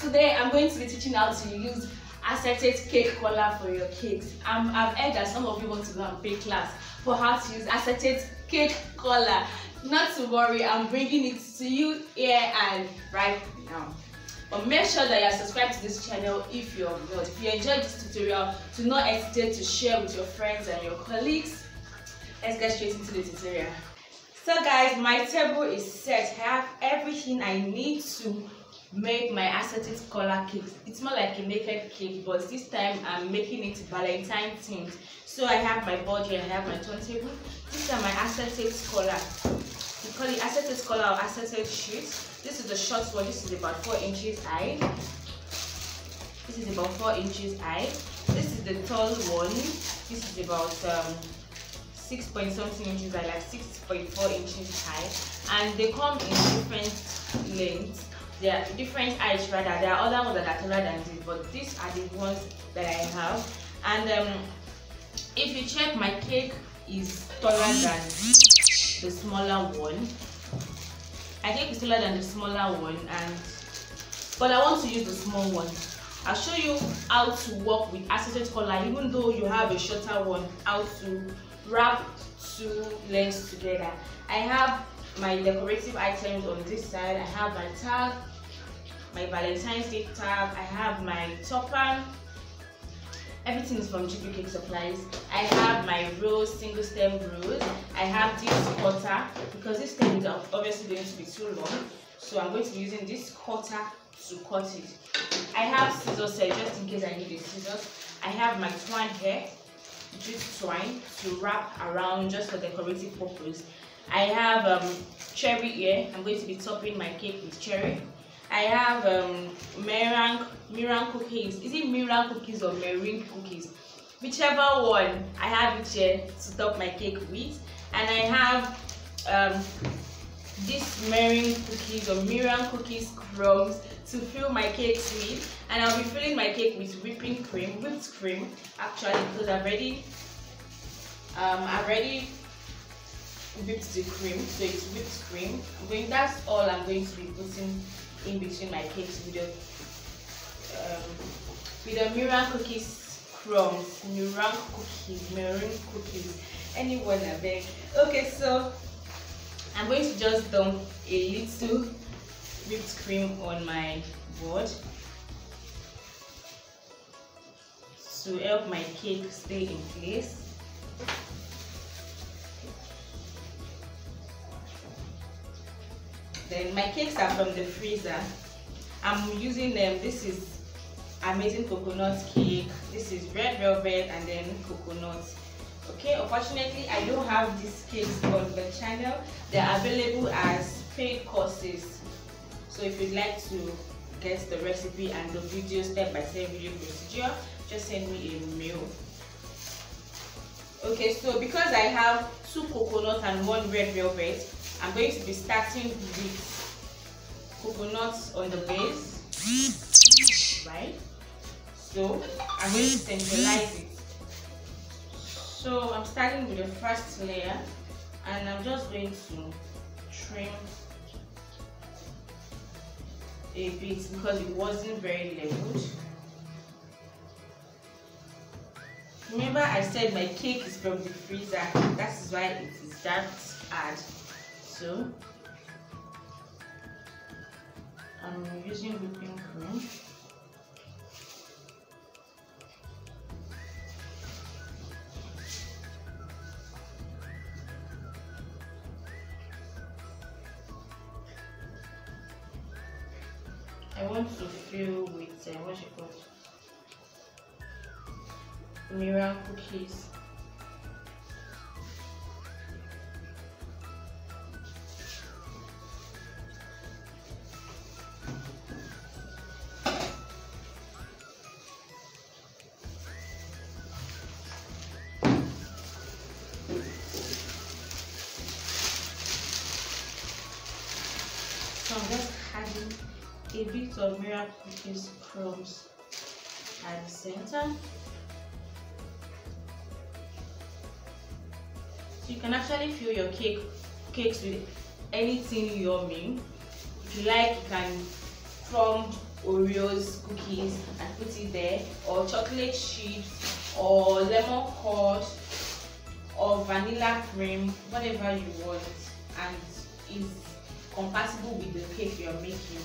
Today I'm going to be teaching how to use acetate cake color for your cakes. I've heard that some of you want to go and pay class for how to use acetate cake color. Not to worry, I'm bringing it to you here and right now. But make sure that you are subscribed to this channel if you're not. If you enjoyed this tutorial, do not hesitate to share with your friends and your colleagues. Let's get straight into the tutorial. So guys, my table is set. I have everything I need to make my acetate color cakes. It's more like a naked cake, but this time I'm making it Valentine themed. So I have my board here, I have my turntable. These are my acetate color. We call it acetate color or acetate sheet. This is the short one. This is about 4 inches high. This is about 4 inches high. This is the tall one. This is about 6 point something inches high, like 6.4 inches high. And they come in different lengths. There are different heights rather. There are other ones that are taller than this, but these are the ones that I have. And if you check, my cake is taller than the smaller one. My cake is taller than the smaller one, but I want to use the small one. I'll show you how to work with acetate color, even though you have a shorter one, how to wrap 2 lengths together. I have my decorative items on this side. I have my tag, my Valentine's Day tag. I have my topper. Everything is from GB Cake Supplies. I have my rose, single stem rose. I have this cutter because this stem is obviously going to be too long, so I'm going to be using this cutter to cut it. I have scissors here just in case I need a scissors. I have my twine here, just twine to wrap around just for decorative purpose. I have cherry here. I'm going to be topping my cake with cherry. I have meringue cookies. Is it meringue cookies or meringue cookies? Whichever one, I have it here to top my cake with. And I have this meringue cookies or meringue cookies crumbs to fill my cakes with. And I'll be filling my cake with whipped cream actually, because I've already whipped the cream, so it's whipped cream. That's all I'm going to be putting in between my cakes with the meringue cookies crumbs, meringue cookies, anyone I beg. Okay, so I'm going to just dump a little whipped cream on my board to help my cake stay in place. Then my cakes are from the freezer. I'm using them. This is amazing coconut cake. This is red velvet and then coconut. Okay, unfortunately I don't have these cakes on the channel. They're available as paid courses. So if you'd like to get the recipe and the video step-by-step video procedure, just send me a mail. Okay, so because I have 2 coconut and 1 red velvet, I'm going to be starting with coconuts on the base, right? So I'm going to centralize it. So I'm starting with the first layer, and I'm just going to trim a bit because it wasn't very leveled. Remember I said my cake is from the freezer, that is why it is that hard. So I'm using whipping cream. I want to fill with what's it called? Meringue cookies. So I'm just adding a bit of meringue cookies crumbs at the center. So you can actually fill your cakes with anything yummy. If you like, you can crumb Oreos cookies and put it there, or chocolate chips, or lemon curd, or vanilla cream, whatever you want, and is compatible with the cake you're making.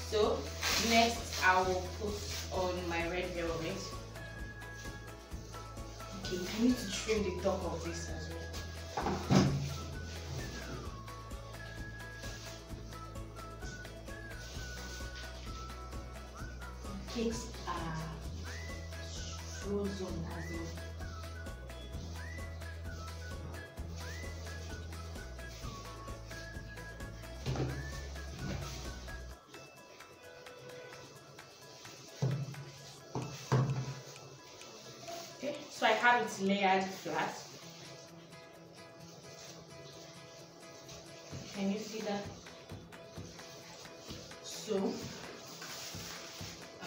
So next I will put on my red velvet. Okay, I need to trim the top of this as well. Cakes are frozen as well. Okay, so I have it layered flat. Can you see that? So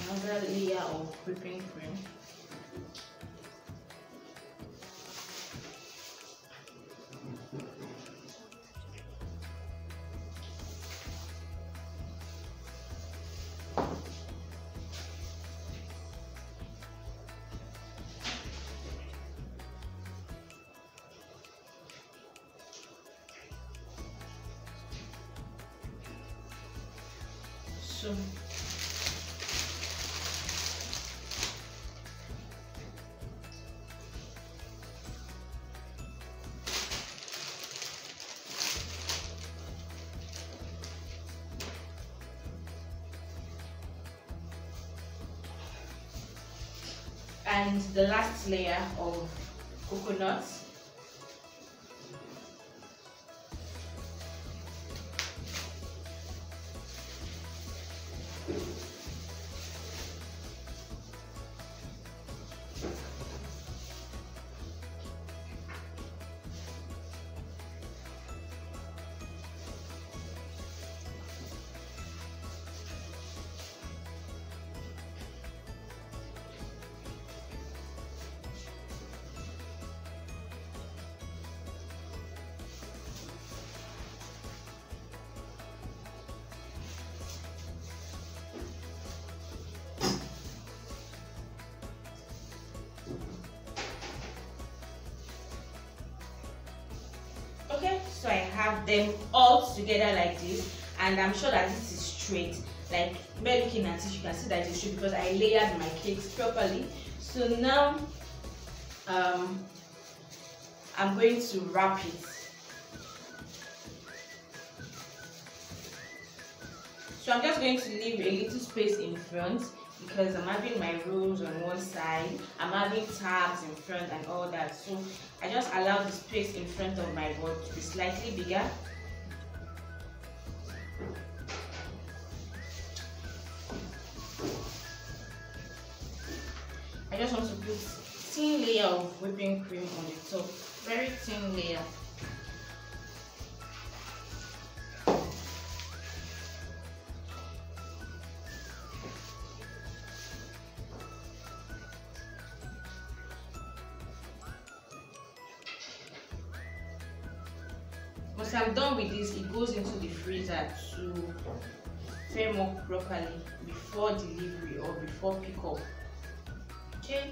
another layer of whipping cream. So and the last layer of coconuts. Okay, so I have them all together like this, and I'm sure that this is straight. Like, by looking at it, you can see that it's straight because I layered my cakes properly. So now I'm going to wrap it. So I'm just going to leave a little space in front because I'm having my rolls on one side, I'm having tabs in front and all that. So I just allow the space in front of my board to be slightly bigger. I just want to put thin layer of whipping cream on the top, very thin layer. Once I'm done with this, it goes into the freezer to firm up properly before delivery or before pickup. Okay,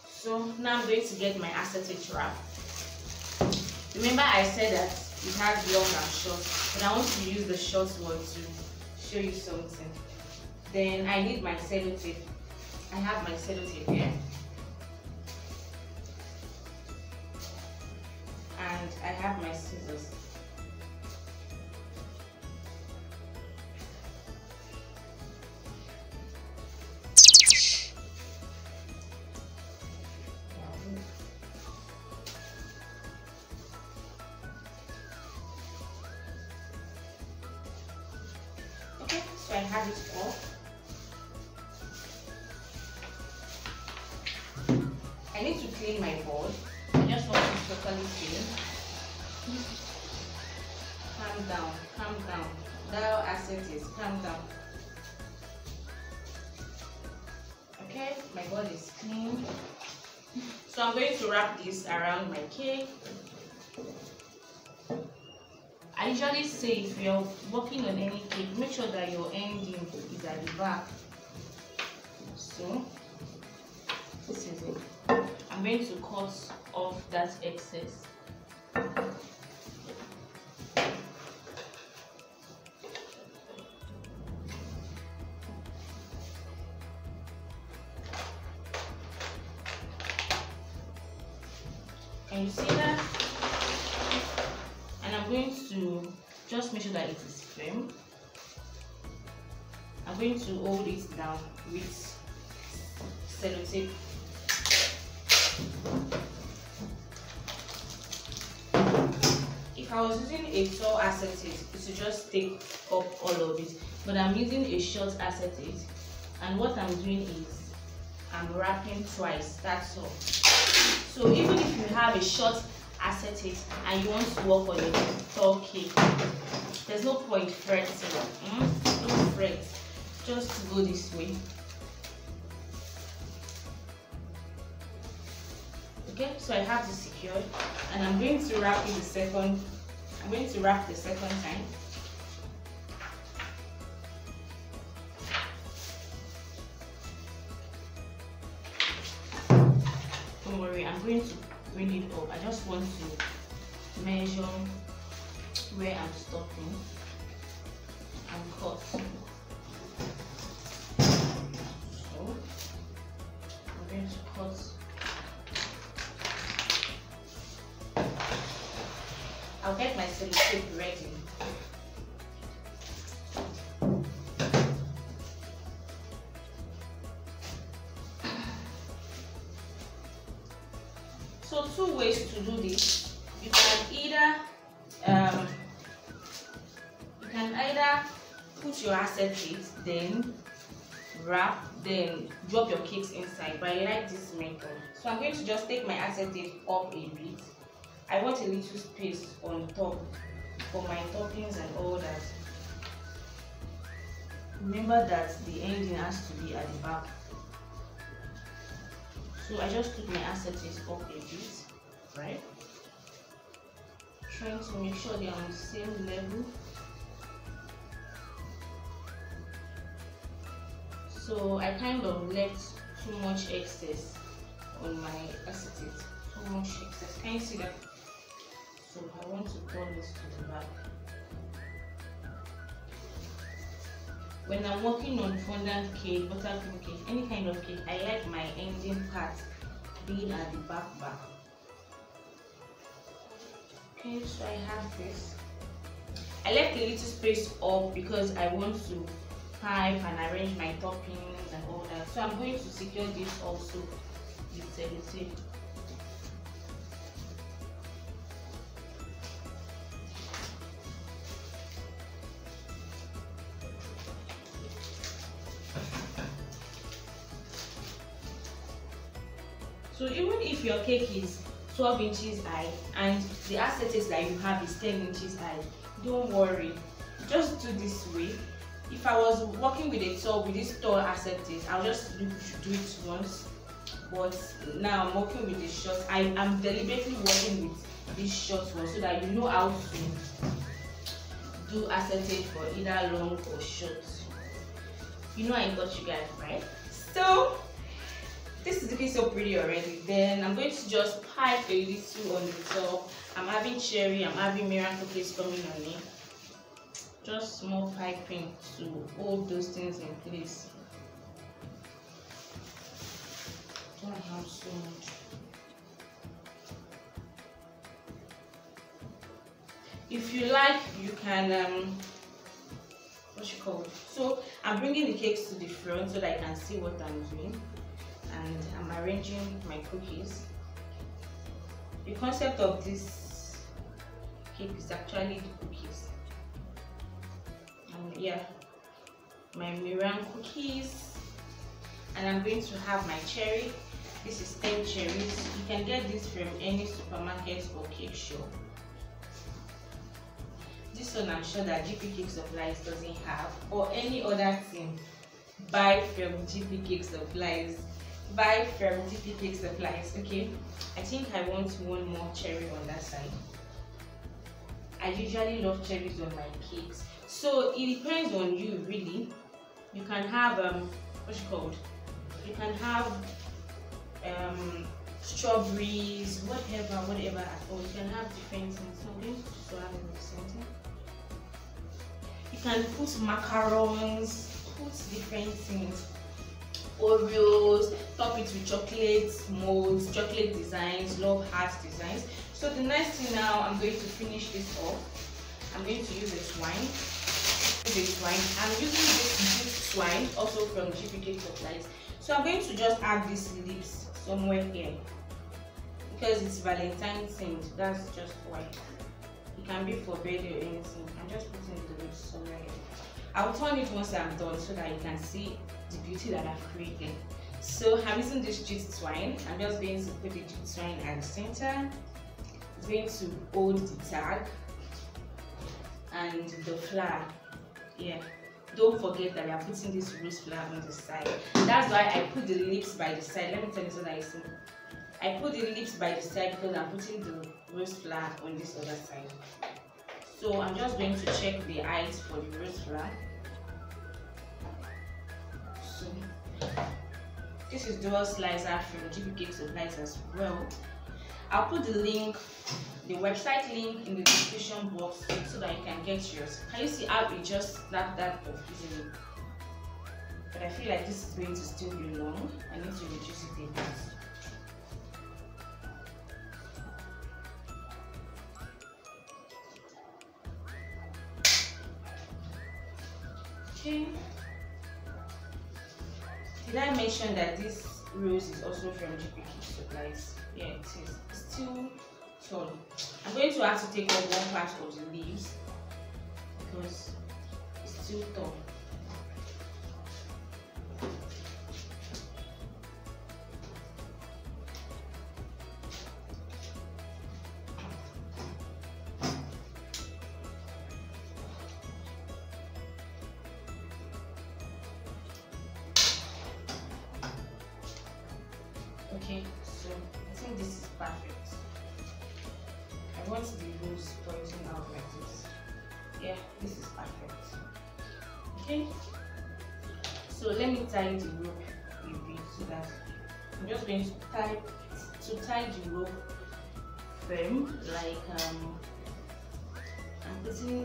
so now I'm going to get my acetate wrap. Remember I said that it has long and short, but I want to use the short one to show you something. Then I need my sellotape. I have my sellotape here. And I have my scissors. Okay, so I have it all. I need to clean my board. I just want to totally clean. Calm down, calm down. Thou Acetate, calm down. Okay, my board is clean. So I'm going to wrap this around my cake. I usually say if you're working on any cake, make sure that your ending is at the back. So this is it. I'm going to cut off that excess. Can you see that? And I'm going to just make sure that it is firm. I'm going to hold it down with sellotape. If I was using a tall acetate, it would just take up all of it, but I'm using a short acetate, and what I'm doing is I'm wrapping twice, that's all. So even if you have a short acetate and you want to work on a tall cake, there's no point fretting. Don't fret, just go this way. Okay, so I have this secured, and I'm going to wrap it the second. I'm going to wrap the second time. Don't worry, I'm going to bring it up. I just want to measure where I'm stopping and cut. So I'm going to cut. I'll get my sellotape ready. So two ways to do this. You can either put your acetate, then wrap, then drop your cakes inside. But I like this method. So I'm going to just take my acetate up a bit. I want a little space on top for my toppings and all that. Remember that the ending has to be at the back. So I just took my acetate up a bit, right? Trying to make sure they are on the same level. So I kind of left too much excess on my acetate. Too much excess. Can you see that? So I want to turn this to the back. When I'm working on fondant cake, buttercream cake, any kind of cake, I like my ending part being at the back. Okay, so I have this. I left a little space up because I want to pipe and arrange my toppings and all that. So I'm going to secure this also with sellotape. So even if your cake is 12 inches high and the acetate that you have is 10 inches high, don't worry, just do this way. If I was working with this tall acetate, I'll just do it once, but now I'm working with this short. I am deliberately working with this short one so that you know how to do acetate for either long or short. You know I got you guys, right? So this is looking so pretty already. Then I'm going to just pipe a little on the top. I'm having cherry, I'm having miracle cakes coming on it. Just small piping to hold those things in place. Don't have so much. If you like, you can so I'm bringing the cakes to the front so that I can see what I'm doing. And I'm arranging my cookies. The concept of this cake is actually the cookies. And yeah, my meringue cookies. And I'm going to have my cherry. This is 10 cherries. You can get this from any supermarket or cake shop. This one I'm sure that GP Cake Supplies doesn't have, or any other thing. Buy from GP Cake Supplies. Buy from GP Cake Supplies. Okay, I think I want one more cherry on that side. I usually love cherries on my cakes. So it depends on you really. You can have what's it called? You can have strawberries, whatever at all. You can have different things. So I'm going to have it in the center. You can put macarons, put different things. Oreos, top it with chocolate molds, chocolate designs, love heart designs. So the next thing now, I'm going to finish this off. I'm going to use a twine. I'm using this twine also from Cake Supplies. So I'm going to just add these lips somewhere here because it's Valentine themed. That's just why. It can be for birthday or anything. I'm just putting the lips somewhere here. I'll turn it once I'm done so that you can see the beauty that I've created. So I'm using this jute twine. I'm just going to put the jute twine at the center. It's going to hold the tag and the flower. Yeah, don't forget that we are putting this rose flower on the side. That's why I put the lips by the side. Let me tell you so that you see. I put the lips by the side because I'm putting the rose flower on this other side. So I'm just going to check the height for the rose flower. So this is dual slicer from Cake Supplies as well. I'll put the link, the website link in the description box so that you can get yours. Can you see how it just snapped that off easily? But I feel like this is going to still be long. I need to reduce it a bit. Okay. Did I mention that this rose is also from Cake Supplies? Yeah, it is. It's still tall. I'm going to have to take off one part of the leaves because it's still tall. Okay, so I think this is perfect. I want the rose pointing out like this. Yeah, this is perfect. Okay, so let me tie the rope a bit so that I'm just going to tie the rope firm, like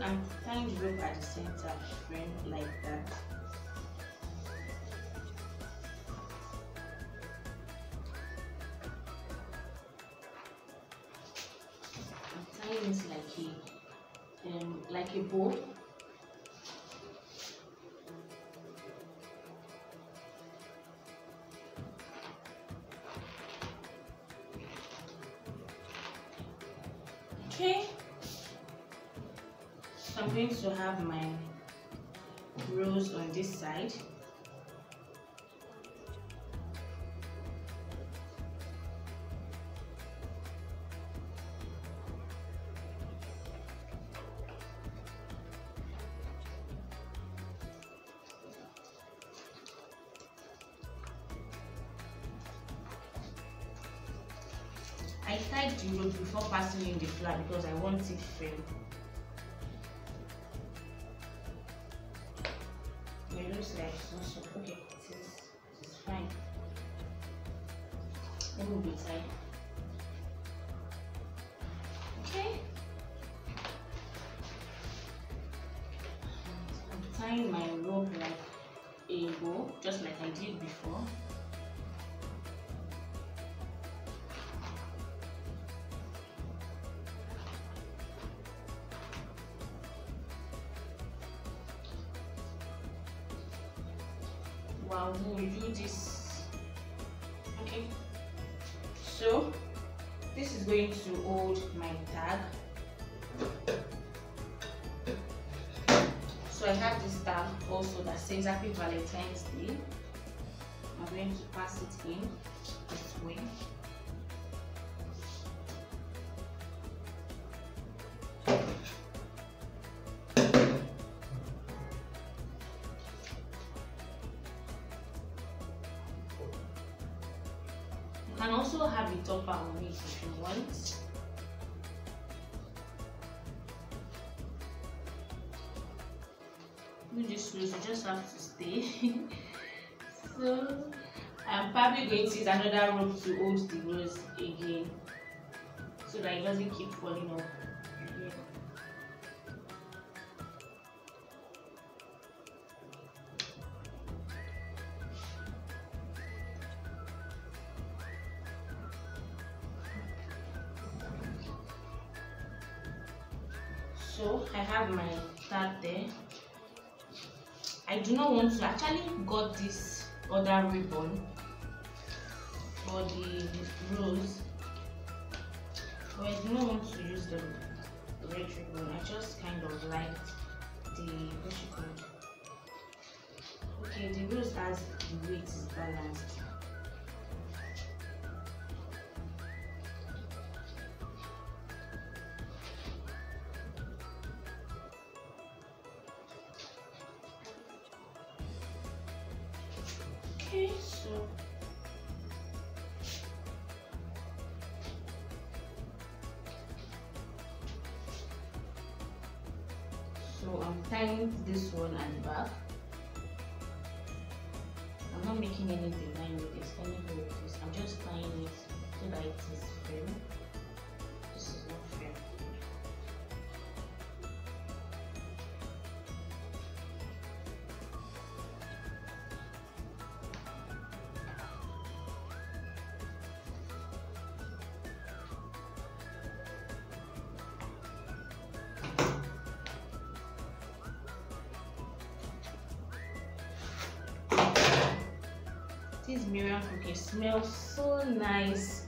I'm tying the rope at the center firm like that. It's like a bow. Okay, so I'm going to have my rose on this side. I tied the rope before passing in the flower because I want it firm. It looks like so. Okay, it's fine. It will be tied. Okay. I'm tying my rope like a bow, just like I did before. Wow, we do this. Okay, so this is going to hold my tag. So I have this tag also that says Happy Valentine's Day. I'm going to pass it in this way. You can also have a topper on it if you want. just have to stay. So I'm probably going to use another rope to hold the rose again, so that it doesn't keep falling off again. So I have my tag there. I do not want to actually got this other ribbon for the rose, but I do not want to use the red ribbon. I just kind of liked the what you call it. Okay, the rose has the weight is balanced. Okay, so I'm tying this one at the back. I'm not making any design with this, anything with this. I'm just tying it so that it is firm. This is not firm. This Miriam cookie smells so nice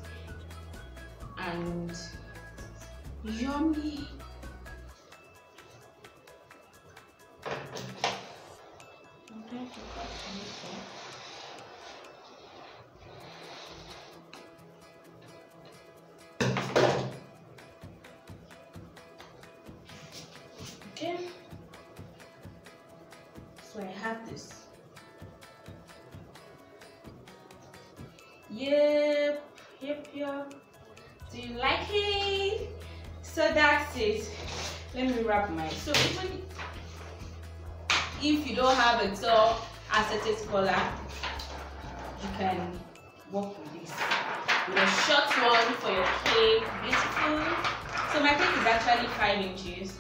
and yummy. I'm trying to cut it. Okay, so I have this. Yep. Do you like it? So that's it. Let me wrap mine. So even if you don't have a tall acetate collar, you can work with this. With a short one for your cake. Beautiful. So my cake is actually 5 inches,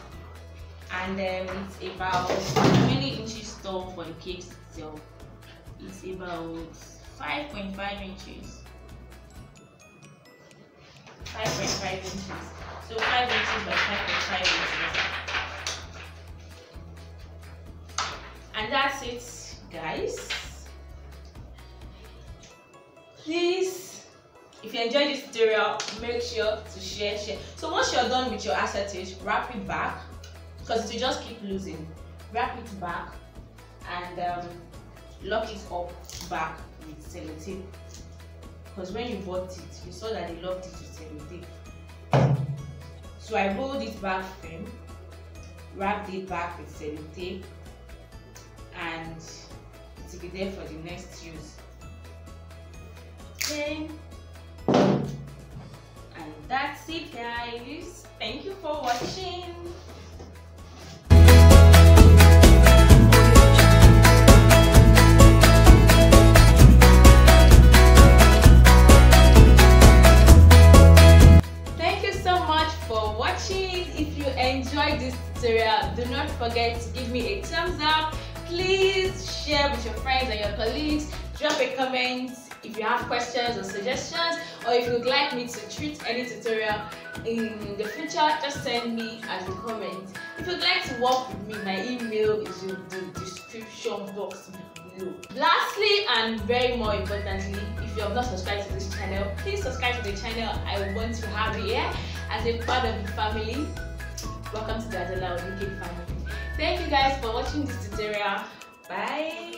and it's about how many inches tall for the cake itself? It's about 5.5 inches. 5.5 inches. So 5 inches by 5.5 inches. And that's it, guys. Please, if you enjoyed this tutorial, make sure to share. So once you're done with your acetate, wrap it back, because it will just keep losing. Wrap it back and lock it up back with sellotape, because when you bought it, you saw that they locked it with sellotape. So I rolled it back firm, wrapped it back with sellotape, and it will be there for the next use. Okay, and that's it, guys. Thank you for watching. Enjoyed this tutorial, do not forget to give me a thumbs up. Please share with your friends and your colleagues. Drop a comment if you have questions or suggestions, or if you would like me to treat any tutorial in the future, just send me as a comment. If you'd like to work with me, my email is in the description box below. Lastly, and very more importantly, if you have not subscribed to this channel, please subscribe to the channel. I want to have you here as a part of the family. Welcome to the Adeola Onicake family. Thank you guys for watching this tutorial. Bye.